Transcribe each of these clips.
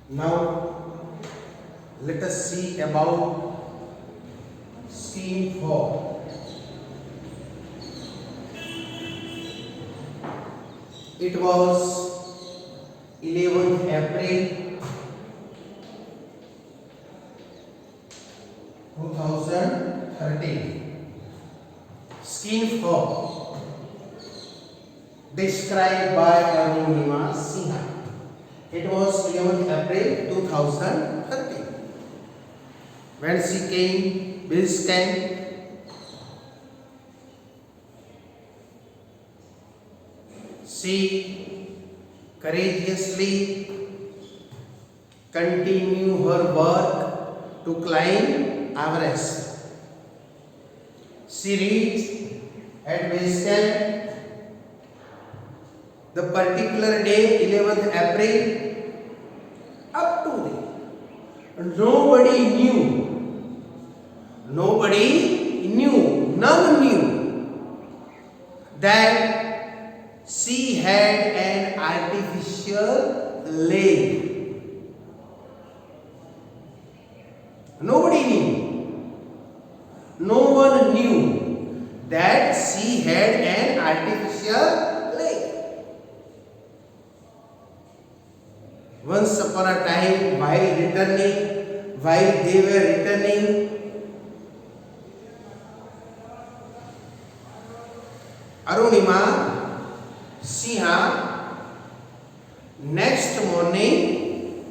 Now let us see about scheme 4. It was 11th April 2013. Scheme 4 described by Arunima Sinha. It was 11th April 2013 when she came base camp. She courageously continued her work to climb Everest. She reached at base camp the particular day, 11th April. Up to then, none knew that she had an artificial leg. Nobody knew. No one knew that she had an artificial leg. Once upon a time, while they were returning, Arunima Sinha next morning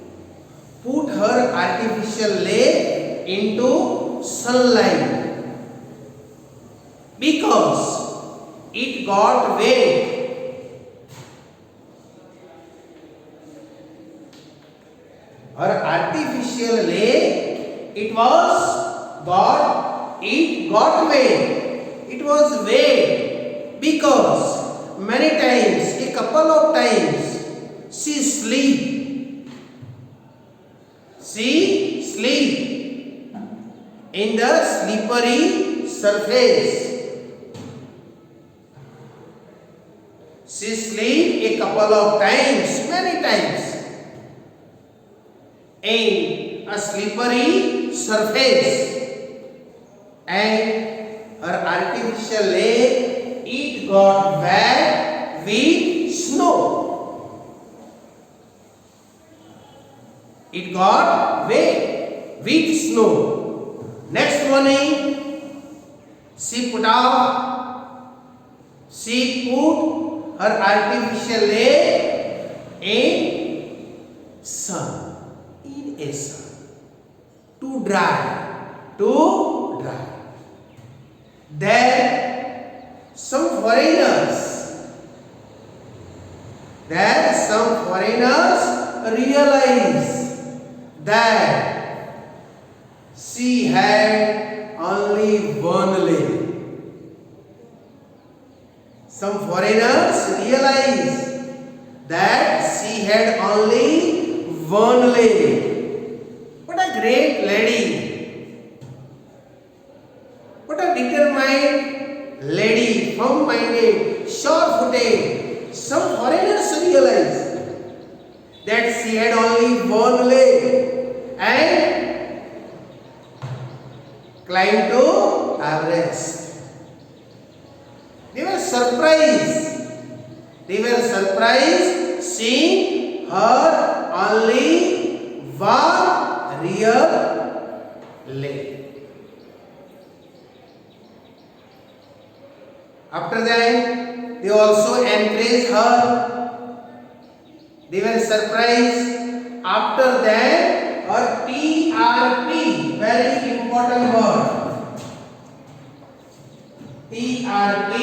put her artificial leg into sunlight because it got wet. Her artificial leg, it got wet. It was wet because many times, a couple of times, she sleep in the slippery surface. She sleep a couple of times, many times, in a slippery surface, and her artificial leg, it got wet with snow. It got wet with snow. Next morning, she put her artificial leg in a sun to dry. There some foreigners realized that she had only one leg. Some foreigners realized that she had only one leg. What a great lady! What a determined lady, firm-minded, sure-footed. Some foreigners realized that she had only one leg and climbed to Everest. They were surprised seeing her only one real leg. After that, they also encouraged her. They were surprised. After that, her TRP, very important word. TRP,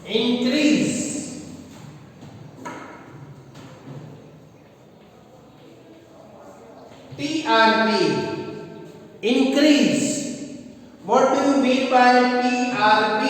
increase. TRP, increase. What do you mean by TRP?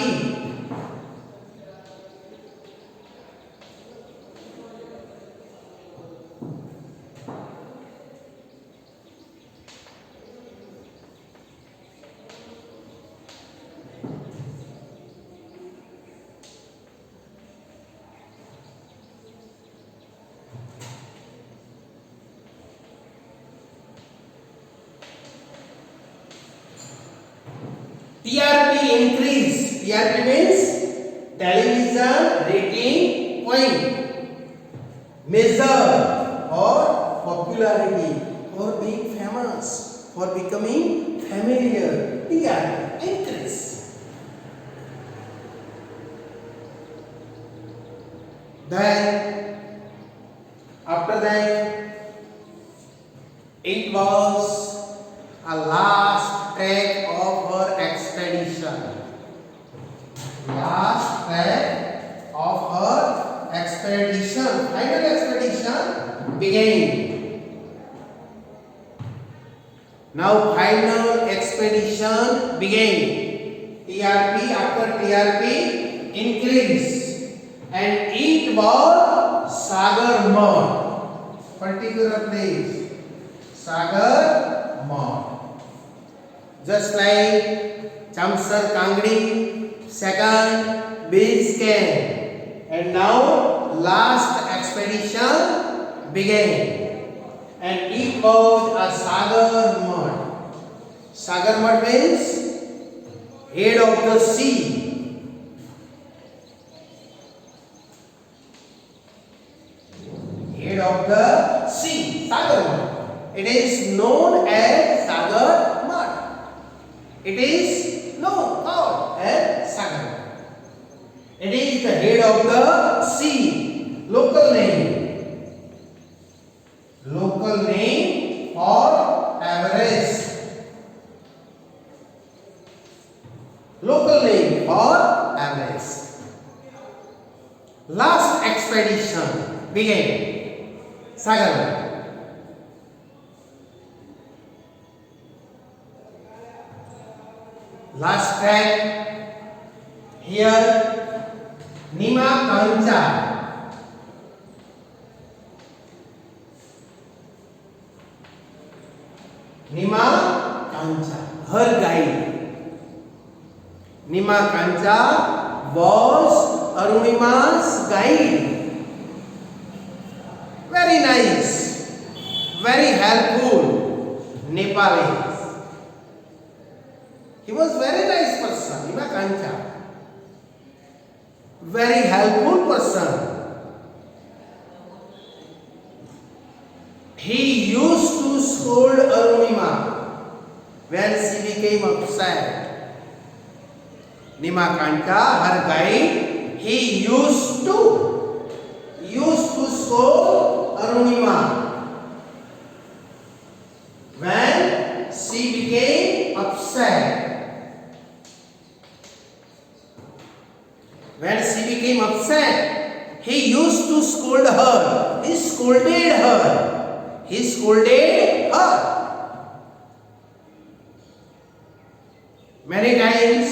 TRP means television rating point, measure for popularity, for being famous, for becoming familiar. TRP increase. Then after that, it was a last trek of her expedition. Last trek of her expedition. Final expedition began. Now final expedition began. TRP after TRP increased, and it was Sagarmat. Particular place, Sagarmat. Just like Chamsar Kangdi, second base camp, and now last expedition began, and it was a Sagarmat. Sagarmat means head of the sea. Head of the sea, Sagarmat. It is known as Sagarmat. It is known as Sagarmat. It is the head of the sea. Local name. Local name for Everest. Local name for Everest. Last expedition began. Sagarmat. Last track here, Nima Kancha. Nima Kancha, her guide. Nima Kancha was Arunima's guide. Very nice, very helpful Nepalese. He was very nice person, Nima Kancha. Very helpful person. He used to scold Arunima when she became upset. Nima Kancha, her guide, he used to scold Arunima when she became upset. When she became upset, he used to scold her. He scolded her. He scolded her. Many times,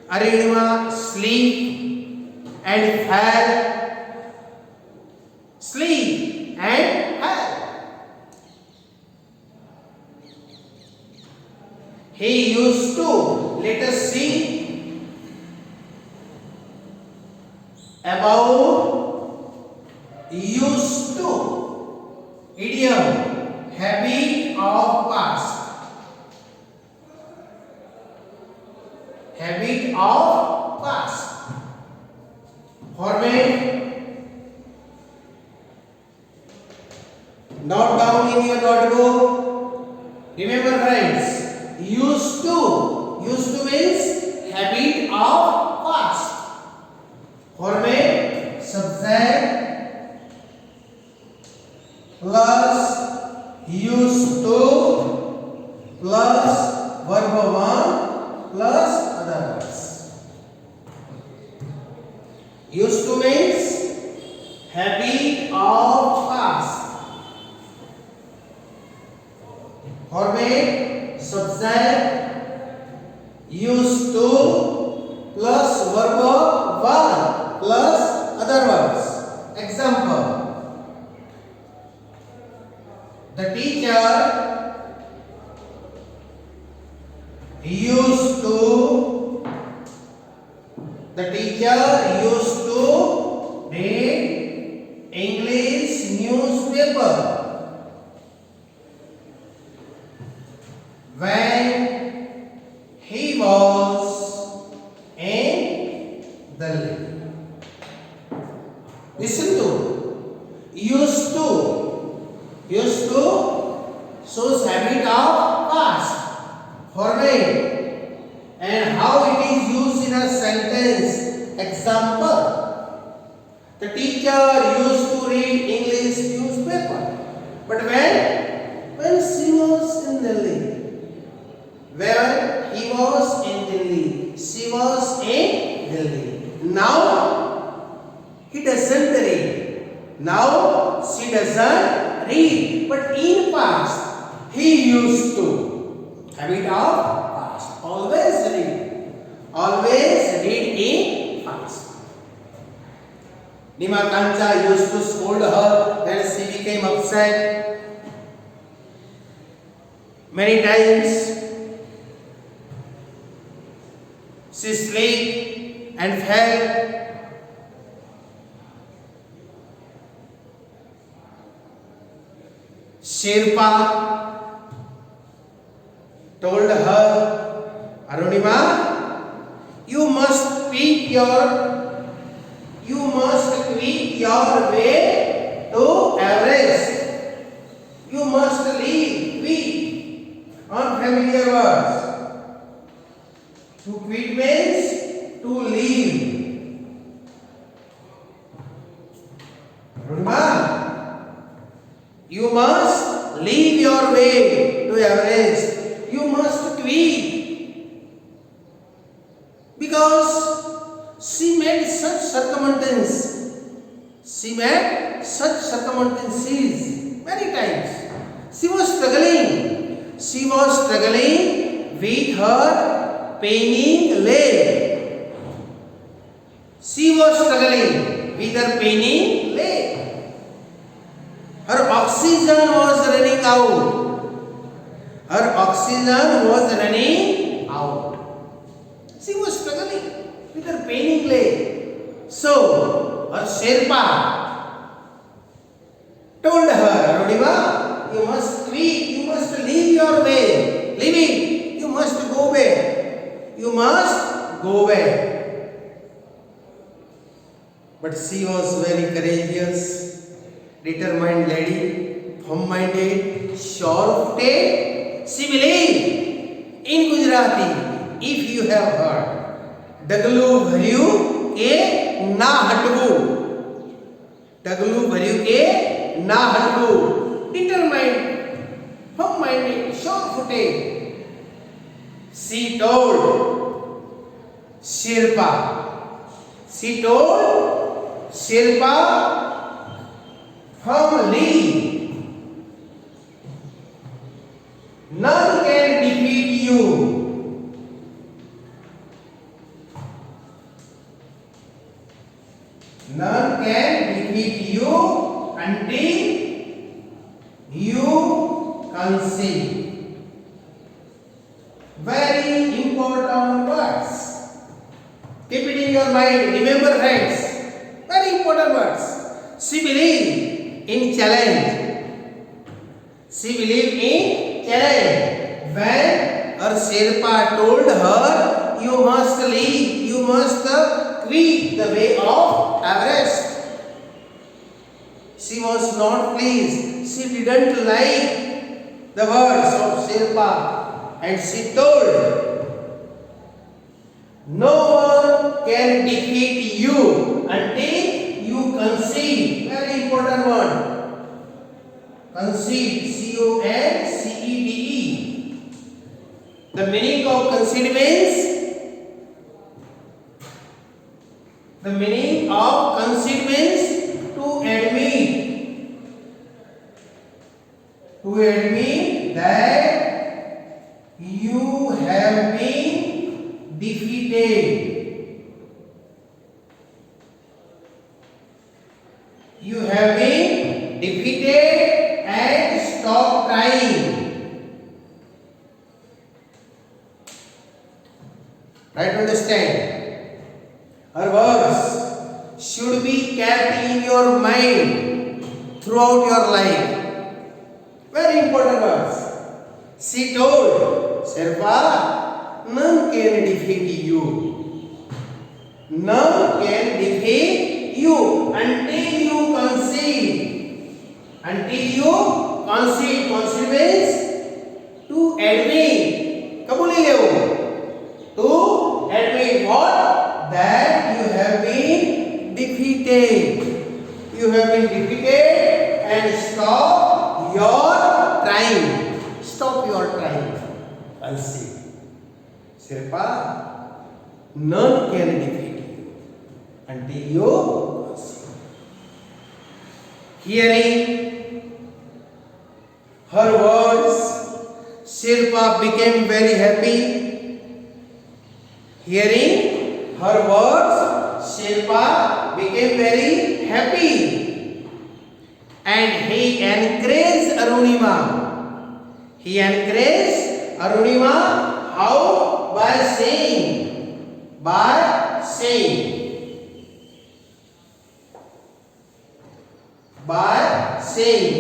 Arunima sleep and fell. Sleep and fell. He used to, let us see about used to, idiom, habit of past. Habit of past. Format. Note down in your notebook. Remember friends, used to means habit of past. Format, subject plus used to plus verb 1 plus other words. Used to means habit of past. Format, subject used to plus verb 1 plus other words. Example: the teacher used to read English newspaper when he was Delhi. Listen to. Used to. Used to shows habit of past. Format. And how it is used in a sentence. Example. The teacher used to read English newspaper. But when she was in Delhi. When he was in Delhi. She was in Delhi. Now he doesn't read. Now she doesn't read. But in past he used to. Habit of past. Always read. Always read in past. Nima Kancha used to scold her, then she became upset. Many times she slipped and fell. Sherpa told her, Arunima, you must tweak your way to Everest. You must tweak. Unfamiliar words. To quit means to leave. Remember, you must leave your way to Everest. You must quit. Because she made such circumstances. She made such circumstances many times. She was struggling. She was struggling with her paining leg. She was struggling with her paining leg. Her oxygen was running out. Her oxygen was running out. She was struggling with her paining leg. So, her Sherpa told her, Arunima, you must quit, you must leave your way. Leave it. You must go back. You must go back. But she was very courageous, determined lady, firm-minded, sure-footed. She believed in Gujarati. If you have heard, Daglu bharyu ke na hatbu. Daglu bharyu ke na hatbu. Determined, firm-minded, sure-footed. She told Sherpa. She told Sherpa firmly, none can defeat you. None can defeat you until you concede. Very important words. Keep it in your mind. Remember, friends. Very important words. She believed in challenge. She believed in challenge. When her Sherpa told her, you must leave, you must quit the way of Everest. She was not pleased. She didn't like the words of Sherpa. And she told, no one can defeat you until you concede. Very important one. Concede. C-O-N-C-E-D-E. The meaning of concede means, to admit. To admit that you have been defeated. You have been defeated and stop trying. Try to understand. Her words should be kept in your mind throughout your life. Very important words. She told Sherpa, none can defeat you. None can defeat you until you concede. Until you concede. Concede means to admit. कबूली लेओ. To admit what? That you have been defeated. You have been defeated and stop your trying. Stop your trying. Concede. Sirpa, none can defeat you until you concede. Hearing her words, Shirpa became very happy. Hearing her words, Shirpa became very happy. And he encouraged Arunima. He encouraged Arunima how? By saying. By saying. By saying.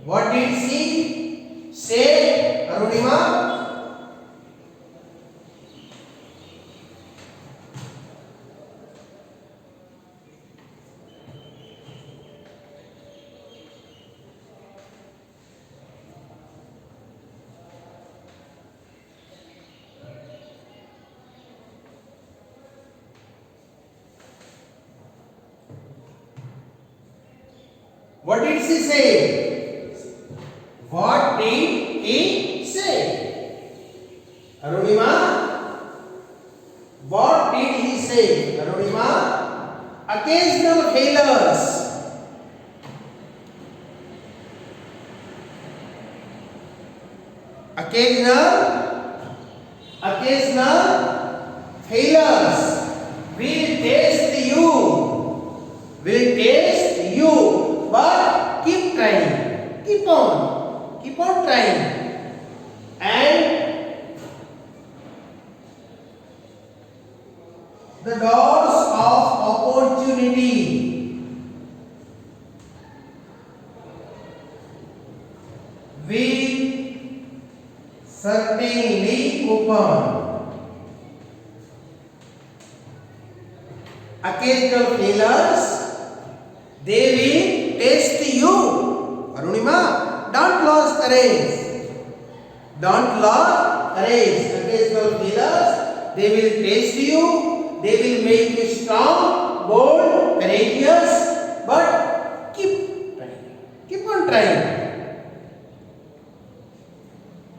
What did she say, Arunima? What did she say? What did he say? Arunima, what did he say? Arunima, occasional failures. Occasional failures will test you. Will test you. But keep trying. Keep on trying. And the doors of opportunity will certainly open. Occasional failures, they will test you. Arunima, don't lose courage. Don't lose courage. Occasional failures, they will test you. They will make you strong, bold, courageous. But keep trying. Keep on trying.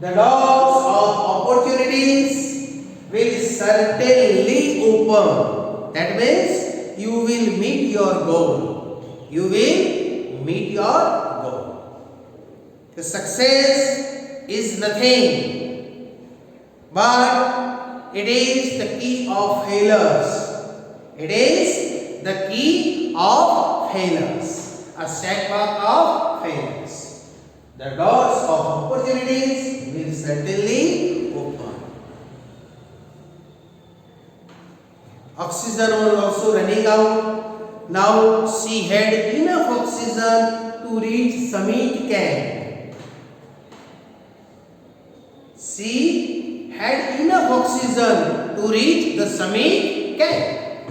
The doors of opportunities will certainly open. That means you will meet your goal. You will meet your goal. The success is nothing, but it is the key of failures. It is the key of failures. A setback of failures. The doors of opportunities will certainly open. Oxygen was also running out. Now she had enough oxygen to reach summit camp. She had enough oxygen to reach the summit camp.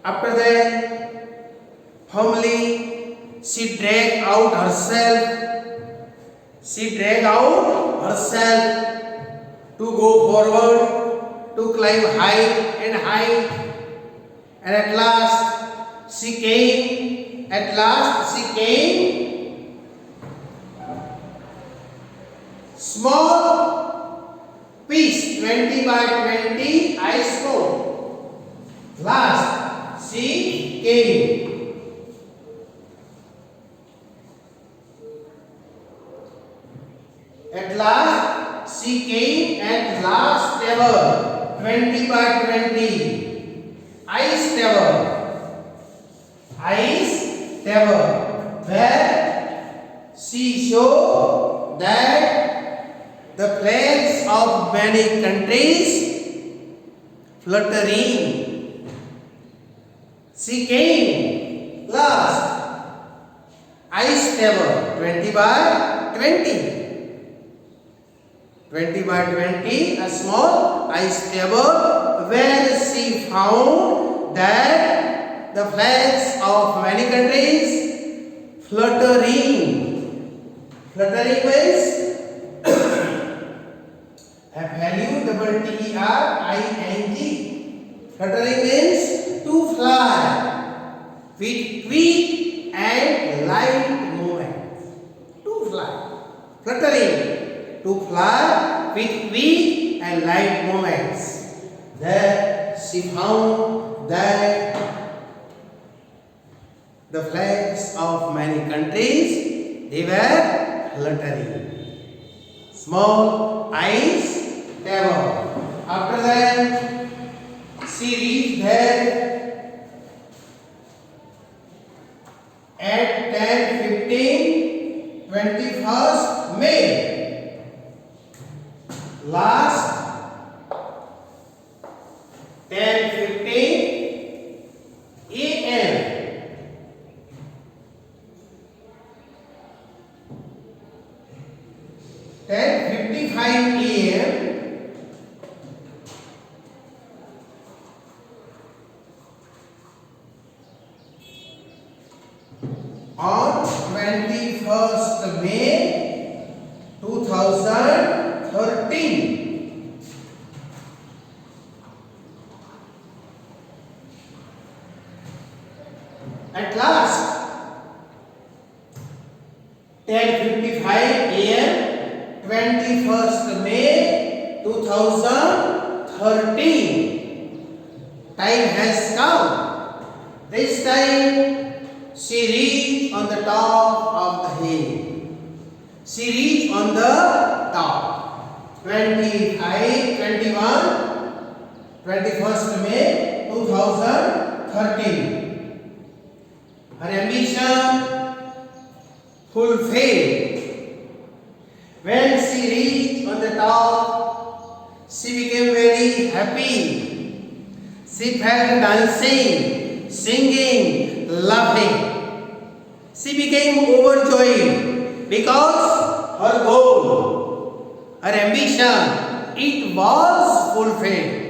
After that, firmly she dragged out herself. She dragged out herself to go forward, to climb high and high. And at last she came. Small piece, 20 by 20 ice cone. Last she came. At last she came at last tower, 20 by 20 ice tower, where she showed that the flags of many countries fluttering. She came last ice tower, 20 by 20. 20 by 20, a small ice table where found that the flags of many countries fluttering. Fluttering means FLUTTERING. Fluttering means to fly with quick and light movement. To fly. Fluttering. To fly with quick and light movements. There she found that the flags of many countries, they were fluttering. Small eyes table. After that, she reached there at 10:15, 21st May. Last 10:15 a.m. At 10:55 a.m. on 21st May 2013. At last 10:55 a.m. 21st May 2013. Time has come. This time she reached on the top of the hill. She reached on the top. 21st May 2013. Her ambition fulfilled. When she reached on the top, she became very happy. She felt dancing, singing, laughing. She became overjoyed because her goal, her ambition, it was fulfilled.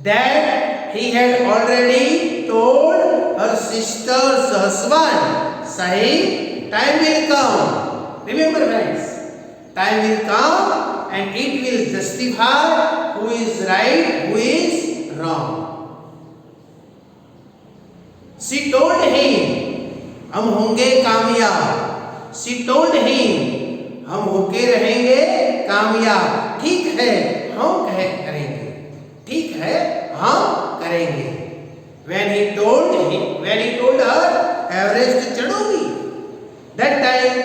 That he had already told her sister's husband, saying, time will come. Remember friends, time will come and it will justify who is right, who is wrong. She told him, हम होंगे कामयाब. She told him, हम होके रहेंगे कामयाब. ठीक है, हम करेंगे. ठीक है, हम करेंगे. When he told her, Everest चढ़ोगी. That time,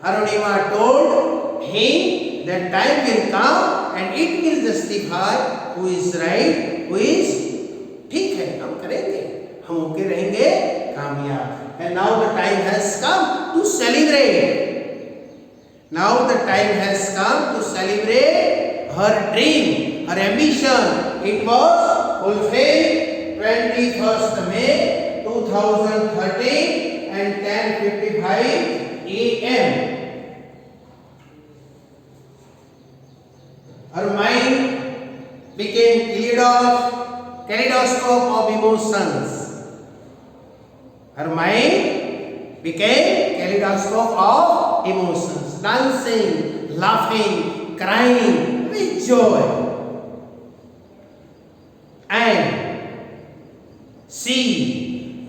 Arunima told him that time will come and it will justify who is right, who is ठीक है, हम करेंगे. हम होके रहेंगे कामयाब. And now the time has come to celebrate. Now the time has come to celebrate her dream, her ambition. It was fulfilled 21st May 2013 and 10:55 a.m. Her mind became kaleidoscope of emotions. Her mind became kaleidoscope of emotions, dancing, laughing, crying with joy. And she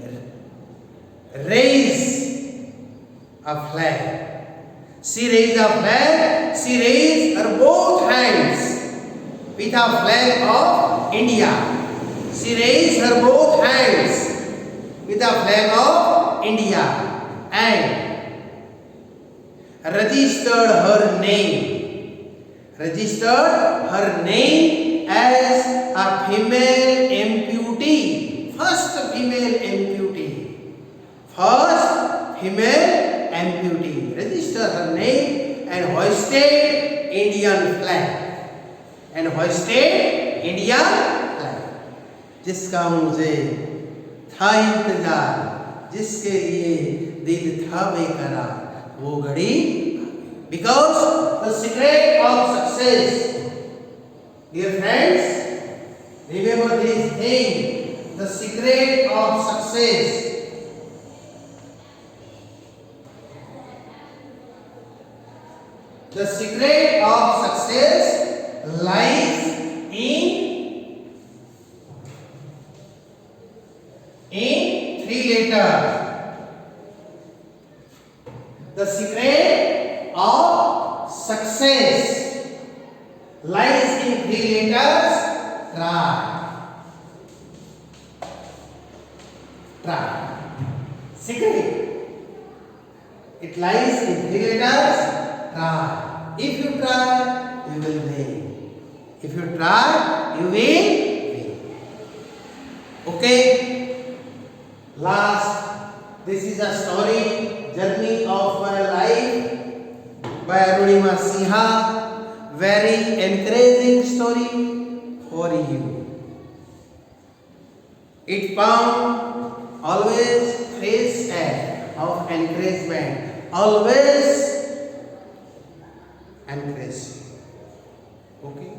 raised a flag. She raised a flag. She raised her both hands with a flag of India. She raised her both hands with a flag of India and registered her name as a female amputee, first female amputee. Registered her name and hoisted Indian flag. जिसका मुझे था इंतजार, जिसके लिए दिल था बेकरार, वो घड़ी. Because the secret of success, dear friends, Remember this thing, the secret of success. The secret of success lies in three letters. The secret of success lies in three letters. Try. Try. Secret. It lies in three letters. Try. If you try, you will win. If you try, you will win. Okay. Last, this is a story, Journey of My Life by Arunima Sinha. Very encouraging story for you. It found always face of encouragement. Always encourage. Okay.